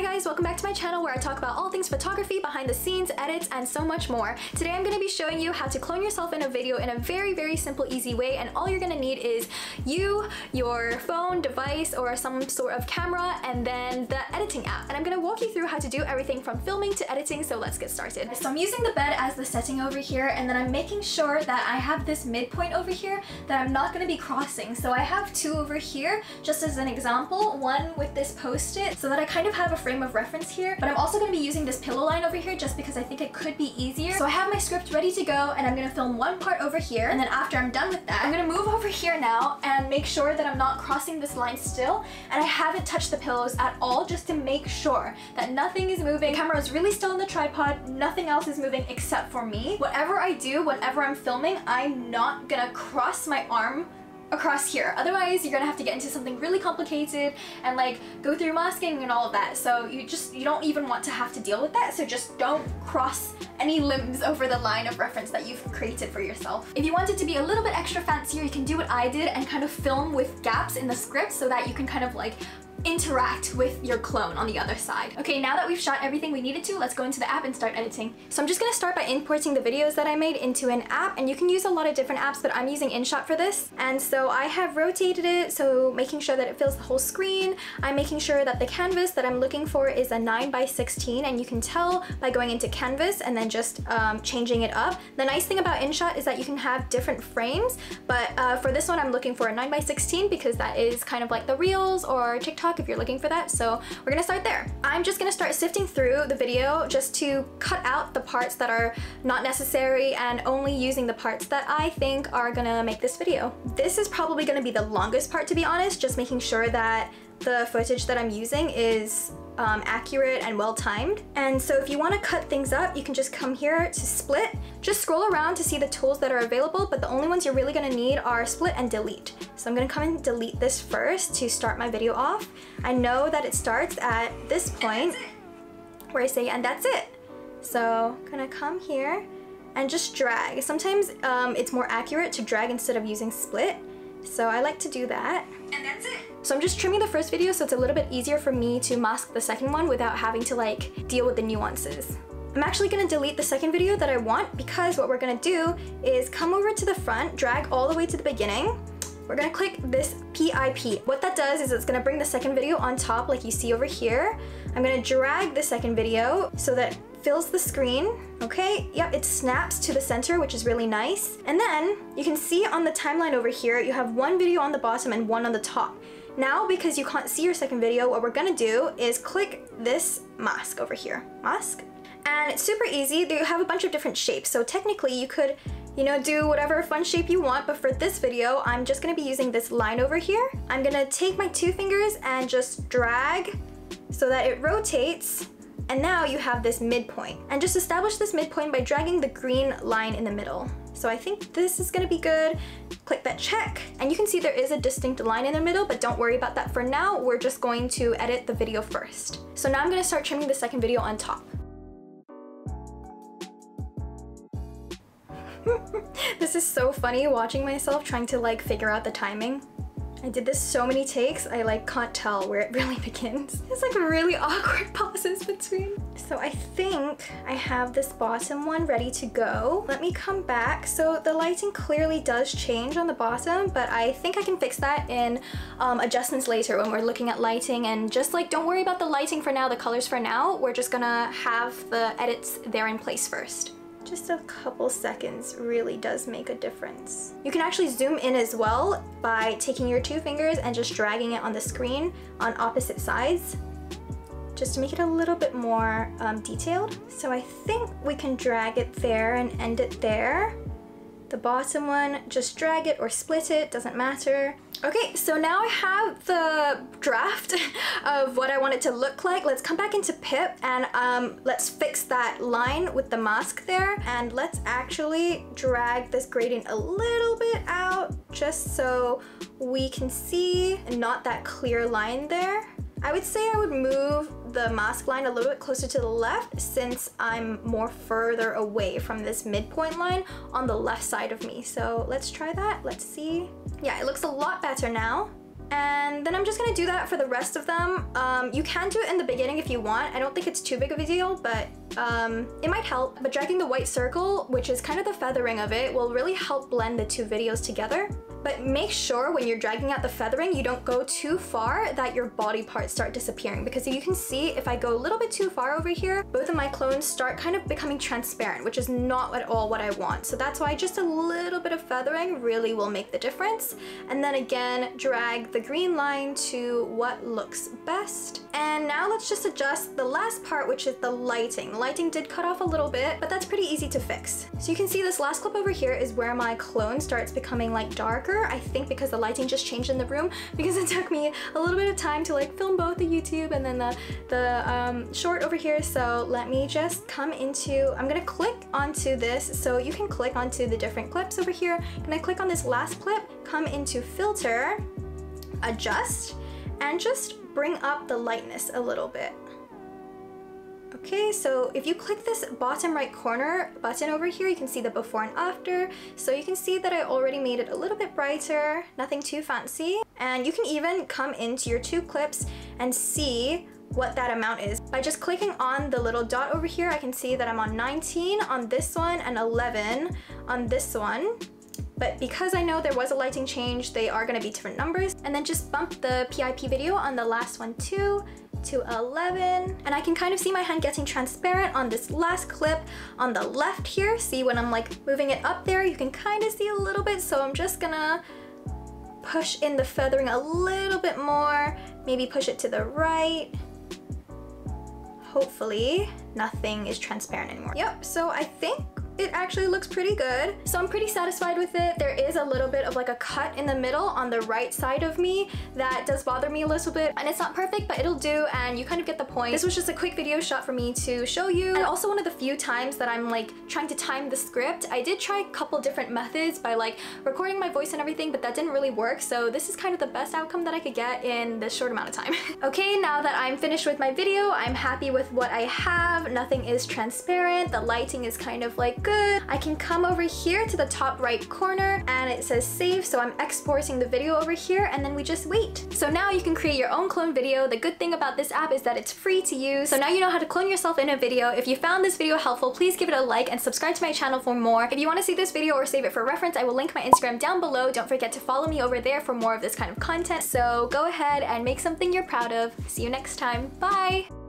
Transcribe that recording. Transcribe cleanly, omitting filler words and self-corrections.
guys, welcome back to my channel where I talk about all things photography, behind the scenes, edits, and so much more. Today I'm going to be showing you how to clone yourself in a video in a very simple, easy way, and all you're going to need is you, your phone, device, or some sort of camera, and then the editing app. And I'm going to walk you through how to do everything from filming to editing, so let's get started. So I'm using the bed as the setting over here, and then I'm making sure that I have this midpoint over here that I'm not going to be crossing. So I have two over here, just as an example, one with this post-it, so that I kind of have a frame of reference here, but I'm also going to be using this pillow line over here just because I think it could be easier. So I have my script ready to go, and I'm going to film one part over here, and then after I'm done with that, I'm going to move over here now and make sure that I'm not crossing this line still, and I haven't touched the pillows at all just to make sure that nothing is moving. The camera is really still on the tripod, nothing else is moving except for me. Whatever I do, whenever I'm filming, I'm not gonna cross my arm across here. Otherwise, you're gonna have to get into something really complicated and like go through masking and all of that. So you don't even want to have to deal with that. So just don't cross any limbs over the line of reference that you've created for yourself. If you want it to be a little bit extra fancier, you can do what I did and kind of film with gaps in the script so that you can kind of like interact with your clone on the other side. Okay, now that we've shot everything we needed to, let's go into the app and start editing. So I'm just gonna start by importing the videos that I made into an app, and you can use a lot of different apps, but I'm using InShot for this. And so I have rotated it, so making sure that it fills the whole screen. I'm making sure that the canvas that I'm looking for is a 9:16, and you can tell by going into canvas and then just changing it up. The nice thing about InShot is that you can have different frames, but for this one I'm looking for a 9:16 because that is kind of like the Reels or TikTok if you're looking for that. So we're gonna start there. I'm just gonna start sifting through the video just to cut out the parts that are not necessary and only using the parts that I think are gonna make this video. This is probably gonna be the longest part, to be honest, just making sure that the footage that I'm using is accurate and well timed. And so if you want to cut things up, you can just come here to split. Just scroll around to see the tools that are available, but the only ones you're really going to need are split and delete. So I'm going to come and delete this first to start my video off. I know that it starts at this point where I say, and that's it. So I'm going to come here and just drag. Sometimes it's more accurate to drag instead of using split. So I like to do that. And that's it. So I'm just trimming the first video so it's a little bit easier for me to mask the second one without having to like deal with the nuances. I'm actually gonna delete the second video that I want because what we're gonna do is come over to the front, drag all the way to the beginning. We're gonna click this PIP. What that does is it's gonna bring the second video on top like you see over here. I'm gonna drag the second video so that fills the screen. Okay, yep, it snaps to the center, which is really nice. And then you can see on the timeline over here, you have one video on the bottom and one on the top. Now, because you can't see your second video, what we're gonna do is click this mask over here, mask. And it's super easy. You have a bunch of different shapes. So technically you could, you know, do whatever fun shape you want, but for this video, I'm just gonna be using this line over here. I'm gonna take my two fingers and just drag so that it rotates. And now you have this midpoint. And just establish this midpoint by dragging the green line in the middle. So I think this is gonna be good. Click that check. And you can see there is a distinct line in the middle, but don't worry about that for now. We're just going to edit the video first. So now I'm gonna start trimming the second video on top. This is so funny watching myself trying to like figure out the timing. I did this so many takes, I like can't tell where it really begins. It's like really awkward pauses between. So I think I have this bottom one ready to go. Let me come back. So the lighting clearly does change on the bottom, but I think I can fix that in adjustments later when we're looking at lighting. And just like, don't worry about the lighting for now, the colors for now. We're just gonna have the edits there in place first. Just a couple seconds really does make a difference. You can actually zoom in as well by taking your two fingers and just dragging it on the screen on opposite sides, just to make it a little bit more detailed. So I think we can drag it there and end it there. The bottom one, just drag it or split it, doesn't matter. Okay, so now I have the draft of what I want it to look like. Let's come back into Pip and let's fix that line with the mask there. And let's actually drag this gradient a little bit out just so we can see not that clear line there. I would say I would move the mask line a little bit closer to the left since I'm more further away from this midpoint line on the left side of me. So let's try that, let's see. Yeah, it looks a lot better now. And then I'm just gonna do that for the rest of them. You can do it in the beginning if you want. I don't think it's too big of a deal, but it might help. But dragging the white circle, which is kind of the feathering of it, will really help blend the two videos together. But make sure when you're dragging out the feathering, you don't go too far that your body parts start disappearing. Because you can see if I go a little bit too far over here, both of my clones start kind of becoming transparent, which is not at all what I want. So that's why just a little bit of feathering really will make the difference. And then again, drag the green line to what looks best. And now let's just adjust the last part, which is the lighting. The lighting did cut off a little bit, but that's pretty easy to fix. So you can see this last clip over here is where my clone starts becoming like darker. I think because the lighting just changed in the room, because it took me a little bit of time to like film both the YouTube and then the short over here. So let me just come into, I'm gonna click onto this, so you can click onto the different clips over here. And I click on this last clip, come into filter, adjust, and just bring up the lightness a little bit. Okay, so if you click this bottom right corner button over here, you can see the before and after. So you can see that I already made it a little bit brighter, nothing too fancy. And you can even come into your two clips and see what that amount is. By just clicking on the little dot over here, I can see that I'm on 19 on this one and 11 on this one. But because I know there was a lighting change, they are gonna be different numbers. And then just bump the PIP video on the last one too, to 11. And I can kind of see my hand getting transparent on this last clip on the left here. See when I'm like moving it up there, you can kind of see a little bit. So I'm just gonna push in the feathering a little bit more, maybe push it to the right. Hopefully nothing is transparent anymore. Yep, so I think it actually looks pretty good. So I'm pretty satisfied with it. There is a little bit of like a cut in the middle on the right side of me that does bother me a little bit, and it's not perfect, but it'll do, and you kind of get the point. This was just a quick video shot for me to show you, and also one of the few times that I'm like trying to time the script. I did try a couple different methods by like recording my voice and everything, but that didn't really work. So this is kind of the best outcome that I could get in this short amount of time. Okay, now that I'm finished with my video, I'm happy with what I have. Nothing is transparent. The lighting is kind of like good. I can come over here to the top right corner and it says save, so I'm exporting the video over here, and then we just wait. So now you can create your own clone video. The good thing about this app is that it's free to use. So now you know how to clone yourself in a video. If you found this video helpful, please give it a like and subscribe to my channel for more. If you want to see this video or save it for reference, I will link my Instagram down below. Don't forget to follow me over there for more of this kind of content. So go ahead and make something you're proud of. See you next time. Bye!